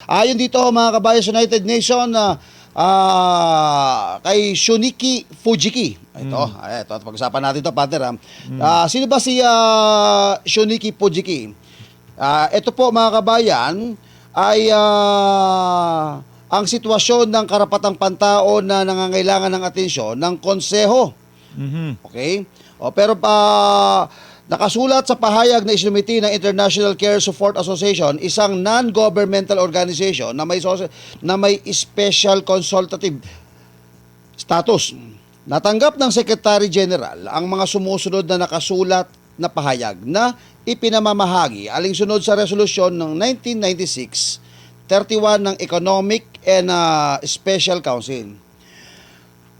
Ayon dito mga kabayan sa United Nation kay Shunichi Fujiki. Ito pag-usapan natin ito, partner. Sino ba si Shunichi Fujiki? Ito po mga kabayan ay ang sitwasyon ng karapatang pantao na nangangailangan ng atensyon ng konseho. Okay? Pero nakasulat sa pahayag na isinumiti ng International Care Support Association, isang non-governmental organization na may special consultative status. Natanggap ng Secretary General ang mga sumusunod na nakasulat na pahayag na ipinamamahagi alinsunod sa resolusyon ng 1996-31 ng Economic and Special Council.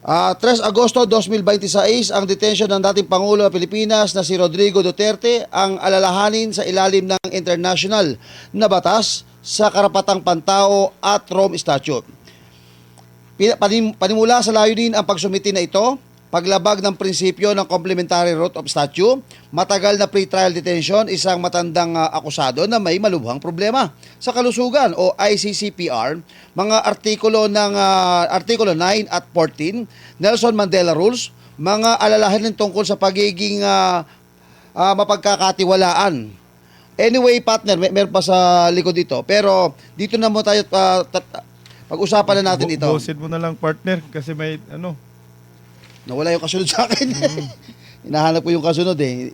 3 Agosto 2026, ang detention ng dating Pangulo ng Pilipinas na si Rodrigo Duterte ang alalahanin sa ilalim ng international na batas sa karapatang pantao at Rome Statute. Panimula sa layunin ang pagsumiti na ito, paglabag ng prinsipyo ng complementary route of statute, matagal na pre-trial detention, isang matandang akusado na may malubhang problema sa kalusugan o ICCPR, mga artikulo 9 at 14, Nelson Mandela Rules, mga alalahanin tungkol sa pagiging mapagkakatiwalaan. Anyway, partner, meron pa sa likod dito. Pero dito na mo tayo pag-usapan na natin ito. Bosin mo na lang, partner, kasi may Nawala yung kasunod sa akin. Hinahanap ko yung kasunod eh.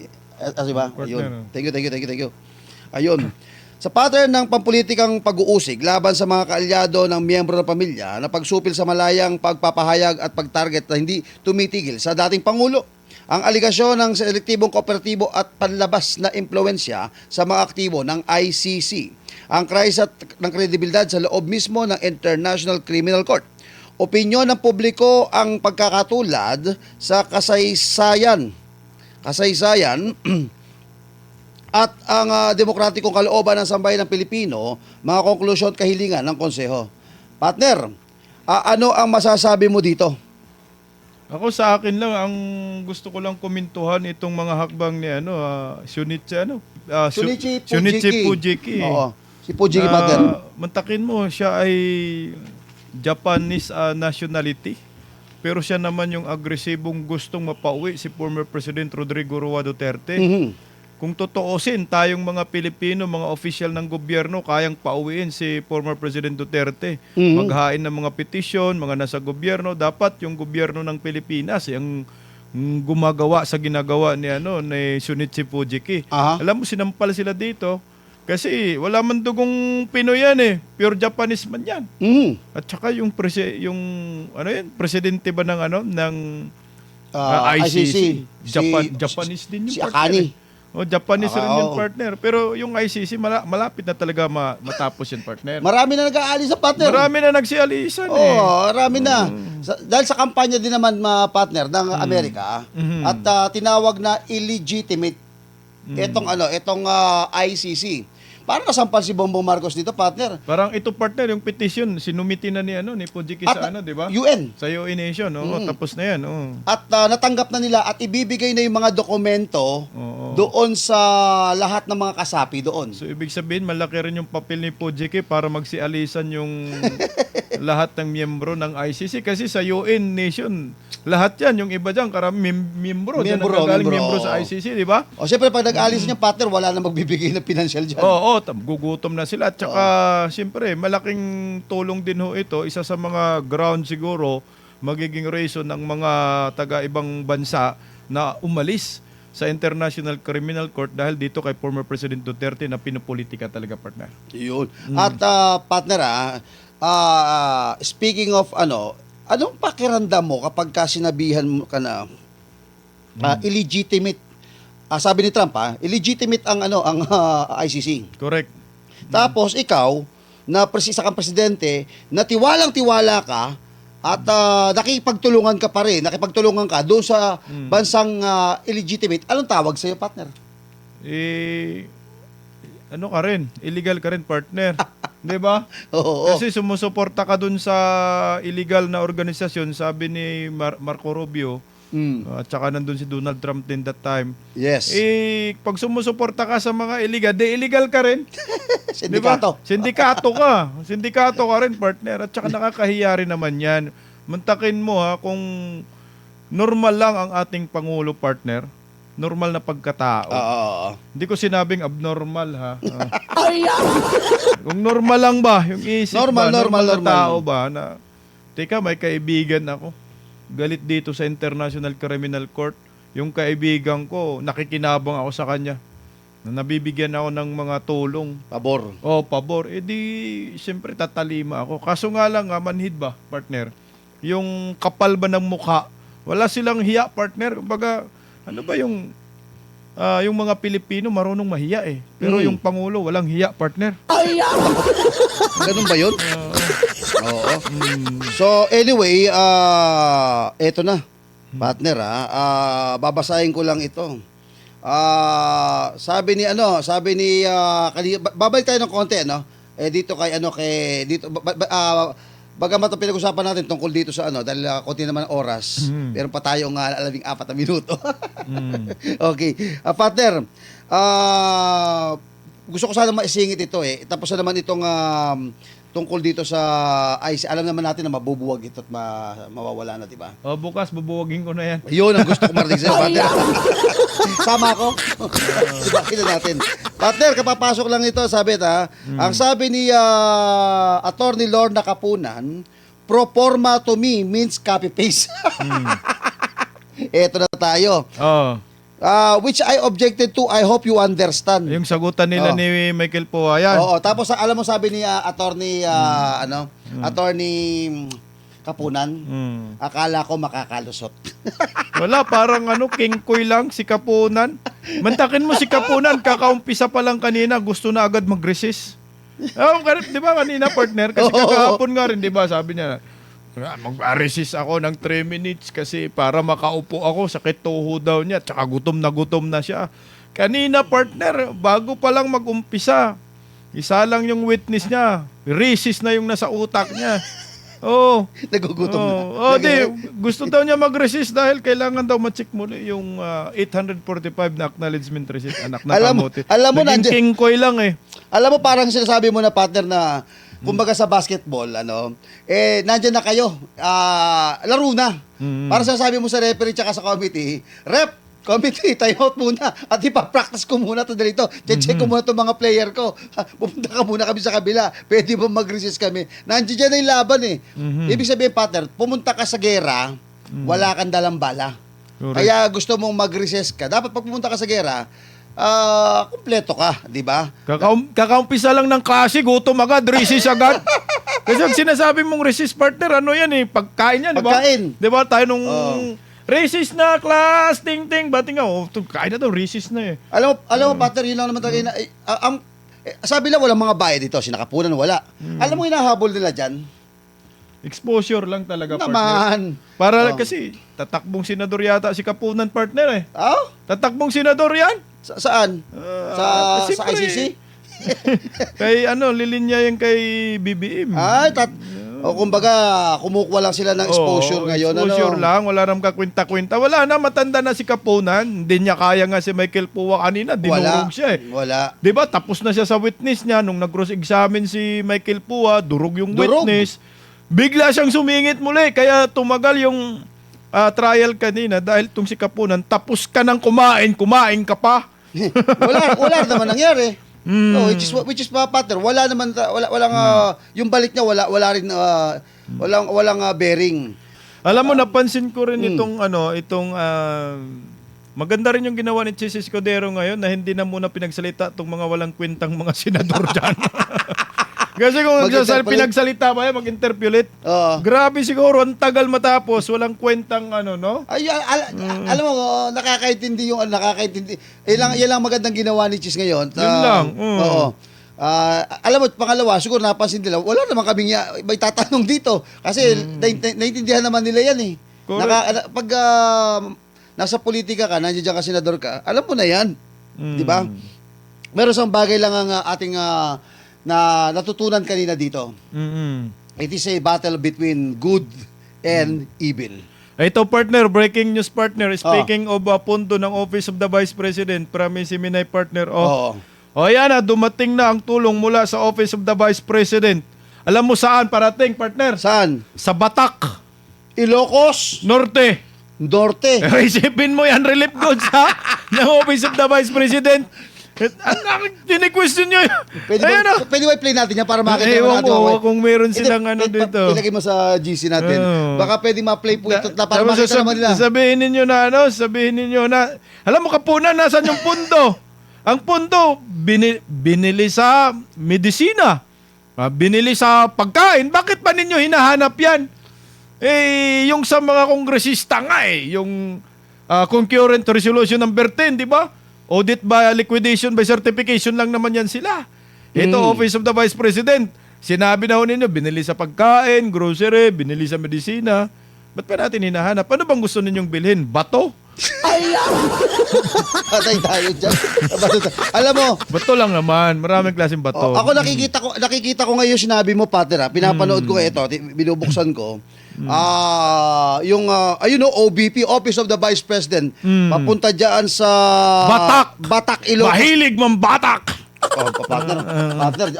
Diba? Ayun. Thank you. Ayun. Sa pattern ng pampulitikang pag-uusig laban sa mga kaalyado ng miyembro ng pamilya na pagsupil sa malayang pagpapahayag at pagtarget na hindi tumitigil sa dating Pangulo, ang aligasyon ng selektibong kooperatibo at panlabas na impluensya sa mga aktibo ng ICC, ang krisis ng kredibilidad sa loob mismo ng International Criminal Court. Opinyon ng publiko ang pagkakatulad sa kasaysayan at ang demokratikong kalooban ng sambayan ng Pilipino, mga konklusyon kahilingan ng konseho. Partner, ano ang masasabi mo dito? Ako sa akin lang, ang gusto ko lang komentuhan itong mga hakbang ni Shunichi Fujiki. Oo, si Fujiki, partner. Mantakin mo, siya ay Japanese nationality. Pero siya naman yung agresibong gustong mapauwi si former President Rodrigo Roa Duterte. Kung totoosin, tayong mga Pilipino, mga official ng gobyerno, kayang pauwiin si former President Duterte. Maghain ng mga petisyon, mga nasa gobyerno. Dapat yung gobyerno ng Pilipinas, yung gumagawa sa ginagawa ni Shunichi Fujiki. Alam mo, sinampal sila dito. Kasi wala man dugong Pinoy yan eh. Pure Japanese man yan. At saka yung presidente ba ng ICC. Japanese din yung si partner. Akani. Japanese rin yung partner. Pero yung ICC malapit na talaga matapos yung partner. Marami na nag-aalis sa partner. Marami na nagsialisan marami na. Dahil sa kampanya din naman partner ng Amerika at tinawag na illegitimate itong ICC. Parang nasampal si Bongbong Marcos dito, partner. Parang ito, partner, yung petition, sinumiti na ni Fujiki sa di ba? UN. Sa UN Nation, tapos na yan. At natanggap na nila at ibibigay na yung mga dokumento doon sa lahat ng mga kasapi doon. So, ibig sabihin, malaki rin yung papel ni Fujiki para magsialisan yung lahat ng miyembro ng ICC. Kasi sa UN Nation, lahat yan, yung iba dyan, miyembro. Dyan ang gagaling miyembro sa ICC, di ba? Siyempre, pag nag-alis niya, partner, wala na magbibigay ng financial dyan. Gugutom na sila. At saka, siyempre, malaking tulong din ito. Isa sa mga ground siguro, magiging reason ng mga taga-ibang bansa na umalis sa International Criminal Court dahil dito kay former President Duterte na pinupolitika talaga, partner. Yun. At, partner, speaking of anong pakiramdam mo kapag sinabihan mo ka na illegitimate? Sabi ni Trump, illegitimate ang ICC. Correct. Tapos ikaw na isa kang presidente, na tiwalang-tiwala ka at nakipagtulungan ka pa rin, nakipagtulungan ka doon sa bansang illegitimate. Anong tawag sa iyo, partner? Ka rin, illegal ka rin, partner. 'Di ba? Oo. Kasi sumusuporta ka doon sa illegal na organisasyon, sabi ni Marco Rubio. At saka nandun si Donald Trump din that time. Yes. Pag sumusuporta ka sa mga illegal, illegal ka rin. Sindikato. Diba? Sindikato ka. Sindikato ka rin, partner. At saka nakakahiya rin naman yan. Mantakin mo ha, kung normal lang ang ating Pangulo, partner, normal na pagkatao. Hindi ko sinabing abnormal ha. Kung normal lang ba, yung isip Normal na tao ba na, teka, may kaibigan ako. Galit dito sa International Criminal Court. Yung kaibigan ko, nakikinabang ako sa kanya. Nabibigyan ako ng mga tulong. Pabor. Pabor. Siyempre tatalima ako. Kaso nga lang, manhid ba, partner? Yung kapal ba ng mukha, wala silang hiya, partner. Kumbaga, ano ba yung mga Pilipino marunong mahiya eh. Pero yung Pangulo, walang hiya, partner. Ganun ba yun? Oo. So, anyway, eto na, partner babasahin ko lang ito. Sabi ni babalik tayo ng konti, no? Dito bagamat ang pinag-usapan natin tungkol dito sa dahil konti naman ang oras, meron pa tayong 14 na minuto. Okay. Partner, gusto ko sana maisingit ito tapos na naman itong tungkol dito sa ICC. Alam naman natin na mabubuwag ito at mawawala na, di ba? Bukas bubuwagin ko na yan. Yun ang gusto ko marinig sa'yo, partner. Sama ako. Diba, kita natin. Partner, kapapasok lang ito, sabi ang sabi ni Attorney Lorna Kapunan, pro forma to me means copy-paste. Eto na tayo. Which I objected to, I hope you understand. Yung sagutan nila ni Michael Poa, yan. Oo, tapos alam mo sabi ni Attorney Attorney Kapunan, akala ko makakalusot. Wala, parang King Koy lang si Kapunan. Mantakin mo si Kapunan, kakaumpisa pa lang kanina, gusto na agad mag-resist. Di ba kanina, partner? Kasi kakahapon nga rin, di ba, sabi niya, mag-resist ako ng 3 minutes kasi para makaupo ako, sakit tuhod daw niya, tsaka gutom na siya. Kanina, partner, bago pa lang mag-umpisa, isa lang yung witness niya, resist na yung nasa utak niya. Nagugutom na. Gusto daw niya mag-resist dahil kailangan daw ma-check muli yung 845 na acknowledgement receipt, anak na kamote. Alam mo, naging King Koy lang eh. Alam mo, parang sinasabi mo na, partner, na kumbaga sa basketball, nandiyan na kayo, laro na. Para sasabi mo sa referee tsaka sa committee, committee, time out muna. At ipa-practice ko muna ito dito. Check ko muna itong mga player ko. Pupunta ka muna kami sa kabila. Pwede ba mag-resist kami? Nandiyan na yung laban eh. Ibig sabihin, partner, pumunta ka sa gera, wala kang dalang bala. Correct. Kaya gusto mong mag-resist ka. Dapat pag pumunta ka sa gera, kumpleto ka, di ba? Kakaumpisa lang ng klase, gutom agad, resist agad. Kasi ang sinasabi mong resist, partner, pagkain yan, di ba? Pagkain. Di ba, tayo nung resist na, class, ting-ting, bating kain na to, resist na eh. Alam mo, partner, yun lang naman talaga sabi lang walang mga bayan dito, sinakapunan, wala. Alam mo, hinahabol nila dyan? Exposure lang talaga, naman. Partner. Para kasi, tatakbong senador yata si Kapunan, partner eh. Tatakbong senador yan. Saan? Sa ICC? Kay lilinya yan kay BBM. Kumbaga, kumukuha lang sila ng exposure ngayon. Exposure lang, wala nang kakwenta-kwenta. Wala na, matanda na si Kapunan. Hindi niya kaya nga si Michael Poa kanina, dinurog siya eh. Wala. Diba, tapos na siya sa witness niya. Nung nag-cross-examine si Michael Poa, durog yung witness. Bigla siyang sumingit muli, kaya tumagal yung trial kanina dahil itong si Kapunan, tapos ka nang kumain ka pa. wala naman nangyari. Which is partner, wala naman walang yung balik niya wala rin walang bearing. Alam mo, napansin ko rin itong maganda rin yung ginawa ni Chis Escudero ngayon na hindi na muna pinagsalita itong mga walang kwentang mga senador dyan. Kasi kung pinagsalita ba mag-interpolate, grabe siguro, ang tagal matapos, walang kwentang no? Alam mo, nakakaintindi. Yan lang magandang ginawa ni Chis ngayon. Yun lang. Alam mo, pangalawa, siguro napansin nila, wala naman kaming may tatanong dito. Kasi naiintindihan naman nila yan eh. Pag nasa politika ka, nandiyan ka, senador ka, alam mo na yan. Di ba? Meron isang bagay lang ang ating na natutunan kanina dito. It is a battle between good and evil. Ito partner, breaking news partner. Speaking of pundo ng Office of the Vice President, Promise Minay partner. Oo. Ayan na, dumating na ang tulong mula sa Office of the Vice President. Alam mo saan parating partner? Saan? Sa Batak, Ilocos Norte. Norte. Isipin mo yan, relief goods ha? ng Office of the Vice President. Tini-question nyo. Pwede ba i-play natin yan para makita Ewan natin? ko kung meron silang ano dito. Ilagay mo sa GC natin. Baka pwede ma-play po ito para Tapos makita naman nila. sabihin ninyo na, alam mo kapunan, nasan yung pundo? Ang pundo, binili sa medisina. Binili sa pagkain. Bakit pa ninyo hinahanap yan? Yung sa mga kongresista nga yung concurrent resolution number 10, di ba? Audit by liquidation by certification lang naman yan sila. Ito, Office of the Vice President. Sinabi na ho ninyo, binili sa pagkain, grocery, binili sa medisina. Ba't pa natin hinahanap? Ano bang gusto ninyong bilhin? Bato? Patay tayo dyan. Alam mo, Bato lang naman. Maraming klaseng bato. ako nakikita ko ngayon sinabi mo, Pater, pinapanood ko ito, binubuksan ko. Ayun OBP, Office of the Vice President, papunta dyan sa Batak, Ilocos. Mahilig mong Batak! Partner,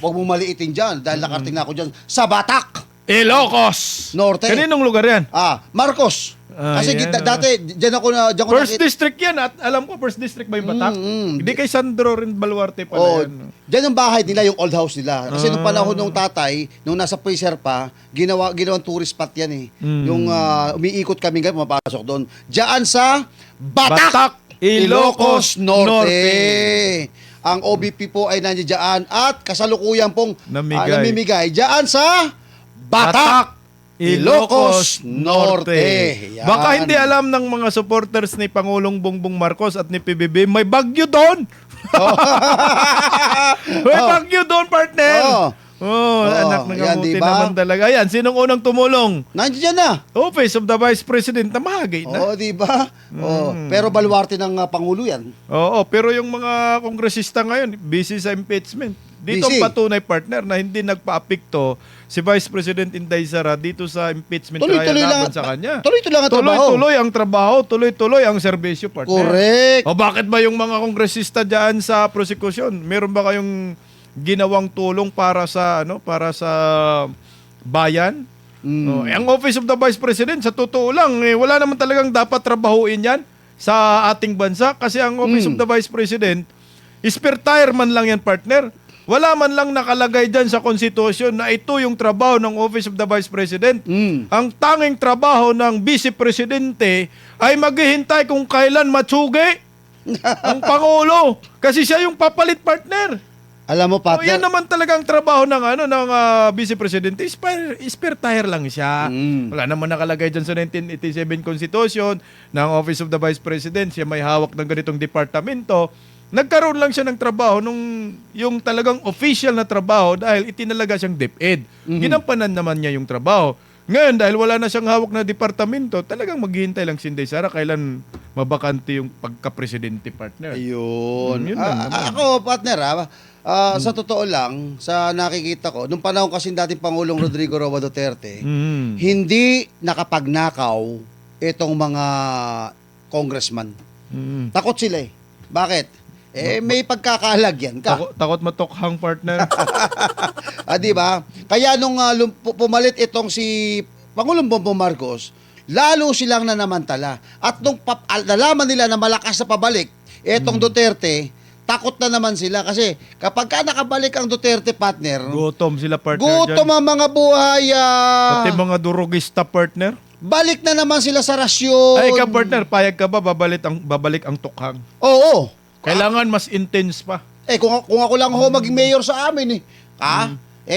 wag mo maliitin dyan dahil nakarating na ako dyan sa Batak, Ilocos! Norte. Kaninong lugar yan? Marcos. Kasi yan. dati, dyan ko First nakita. district yan at alam ko first district ba yung Batak? Hindi kay Sandro rin Baluarte pala Oh, yan. dyan ang bahay nila, yung old house nila. Kasi nung panahon nung tatay, nung nasa Fraser pa, ginawang tourist spot yan eh. Yung umiikot kami ngayon, mapasok doon. Diyan sa Batak, Ilocos Norte. Ang OBP po ay nandiyan at kasalukuyan pong namimigay diyan sa Batak, Ilocos Norte. Yan. Baka hindi alam ng mga supporters ni Pangulong Bongbong Marcos at ni PBB, may bagyo doon. May bagyo doon, partner. Anak ng yan, kamuti diba? naman talaga. Ayan, sinong unang tumulong? Nandiyan na. Office of the Vice President na mahagay na. Oo, di ba? Pero baluarte ng Pangulo yan. Oo, pero yung mga kongresista ngayon, busy sa impeachment. Dito ang Busy. patunay, partner, na hindi nagpa-apekto si Vice President Inday Sara dito sa impeachment trial laban sa kanya. Tuloy-tuloy lang ang trabaho. Tuloy-tuloy ang trabaho, tuloy-tuloy ang serbisyo, partner. Correct. O bakit ba yung mga kongresista dyan sa prosecution, meron ba kayong ginawang tulong para sa bayan? Ang Office of the Vice President, sa totoo lang, wala naman talagang dapat trabahuin yan sa ating bansa kasi ang Office of the Vice President, spare tire man lang yan, partner. Wala man lang nakalagay dyan sa konstitusyon na ito yung trabaho ng Office of the Vice President. Ang tanging trabaho ng Vice Presidente ay maghihintay kung kailan matsugi ang Pangulo. Kasi siya yung papalit, partner. Alam mo, partner. Yan naman talagang trabaho ng Vice Presidente. Spare tire lang siya. Wala naman nakalagay dyan sa 1987 Constitution ng Office of the Vice President. Siya may hawak ng ganitong departamento. Nagkaroon lang siya ng trabaho yung talagang official na trabaho dahil itinalaga siyang DepEd. Ginampanan naman niya yung trabaho. Ngayon, dahil wala na siyang hawak na departamento, talagang maghihintay lang si Inday Sara kailan mabakante yung pagka-presidente, partner. Ayun. Yun lang naman. Ako, partner, sa totoo lang, sa nakikita ko, nung panahon kasi dating Pangulong Rodrigo Roa Duterte, hindi nakapagnakaw itong mga congressman. Takot sila eh. Bakit? May pagkakalagyan ka. Takot matokhang, partner. Di ba? Kaya nung pumalit itong si Pangulong Bongbong Marcos, lalo silang nanamantala. At nung nalaman nila na malakas na pabalik, itong Duterte, takot na naman sila. Kasi kapag ka nakabalik ang Duterte, partner, Gutom sila, partner. gutom ang mga buhay. Pati mga durugista, partner. Balik na naman sila sa rasyon. Ay, ikaw, partner, payag ka ba babalik ang tukhang? Oo. Kailangan mas intense pa. Kung ako lang maging mayor sa amin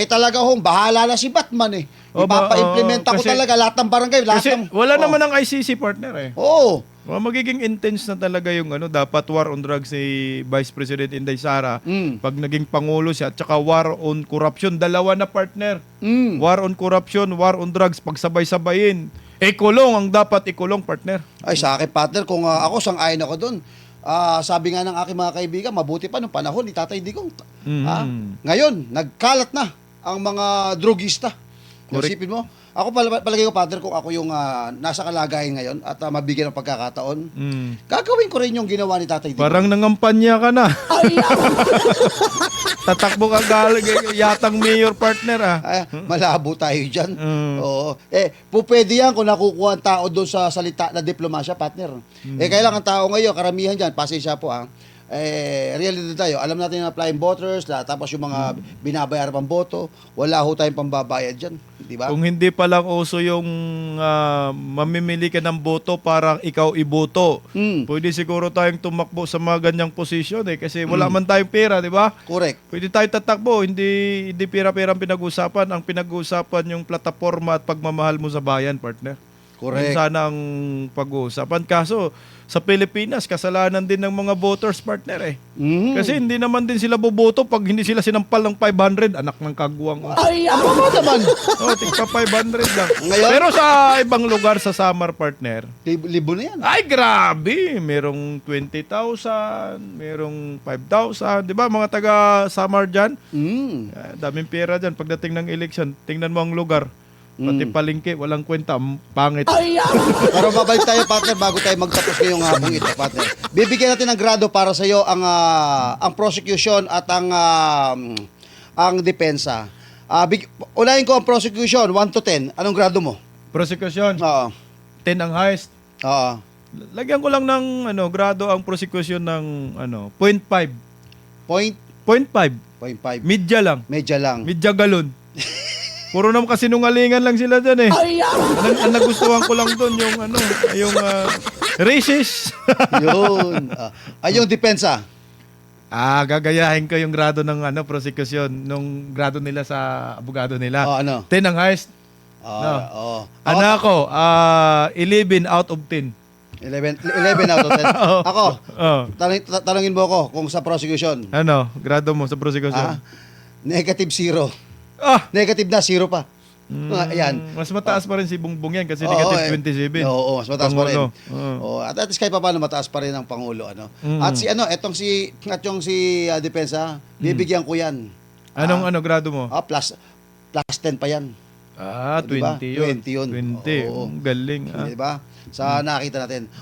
talaga bahala na si Batman Ipapa-implement ako kasi- talaga lahat ng barangay, lahat Kasi ng... wala naman ang ICC, partner eh. Oo. Magiging intense na talaga yung dapat war on drugs si Vice President Inday Sara pag naging Pangulo siya at saka war on corruption. Dalawa na, partner. War on corruption, war on drugs, pagsabay-sabayin. Kulong ang dapat ikulong, partner. Ay, sa akin, partner, kung ako, sang-ayon ako doon. Sabi nga ng aking mga kaibigan, mabuti pa nung panahon ni Tatay Digong. Ngayon, nagkalat na ang mga drogista. Correct. Isipin mo, ako palagay ko, partner, kung ako yung nasa kalagayan ngayon at mabigyan ng pagkakataon, gagawin ko rin yung ginawa ni Tatay Digong. Parang nangampanya ka na. Tatakbo ka yatang mayor partner ah. Ay, malabo tayo dyan. Oo. Pwede yan kung nakukuha ang tao doon sa salita na diplomasya, partner. Kailangan ang tao ngayon, karamihan dyan, pasensya po reality tayo. Alam natin yung flying voters, tapos yung mga binabayar pang boto, wala ho tayong pambabayad dyan. Di ba? Kung hindi pa lang uso yung mamimili ka ng boto para ikaw iboto, pwede siguro tayong tumakbo sa mga ganyang posisyon kasi wala man tayong pera, di ba? Correct. Pwede tayo tatakbo, hindi pera-pera ang pinag-usapan. Ang pinag-usapan yung plataforma at pagmamahal mo sa bayan, partner. Correct. Yun sana ang pag-uusapan. Kaso, sa Pilipinas, kasalanan din ng mga voters, partner Kasi hindi naman din sila boboto pag hindi sila sinampal ng 500. Anak ng kagwang. Ay, ano naman? Tigpa 500 lang. Ngayon? Pero sa ibang lugar sa Samar, partner, Libo na yan. ay grabe. Merong 20,000, merong 5,000. Di ba mga taga Samar dyan? Daming pera dyan. Pagdating ng election, tingnan mo ang lugar. Pati palengke, walang kwenta, pangit. Pero babalik tayo, partner, bago tayo magtapos ngayong hapong ito, partner. Bibigyan natin ng grado para sa iyo ang prosecution at ang depensa. Unahin ko ang prosecution, 1 to 10. Anong grado mo? Prosecution, Oo. 10 ang highest. Oo. Lagyan ko lang ng grado ang prosecution ng 0.5. Point 0.5. 0.5. Midya lang. Medya lang. Midya galon. Puro naman kasi nungalingan lang sila dyan Ang nagustuhan ko lang doon yung racist. Yun. Yung depensa. Gagayahin ko yung grado ng prosecution nung grado nila sa abogado nila. Ano? 10 ang highest. Oo. Ako, 11 out of 10. 11 out of 10. Ako, tanungin mo ako kung sa prosecution. Grado mo sa prosecution? Negative 0. Negative na, 0 pa. Ayan. Mas mataas pa rin si Bongbong yan kasi negative 27. Oo, mas mataas pa rin. Pangulo. At least kahit pa paano mataas pa rin ang Pangulo. At yung si Depensa, bibigyan ko yan. Anong grado mo? Plus 10 pa yan. 20 yun. 20 yun. 20. Oo. Galing. Diba? Sa nakita natin.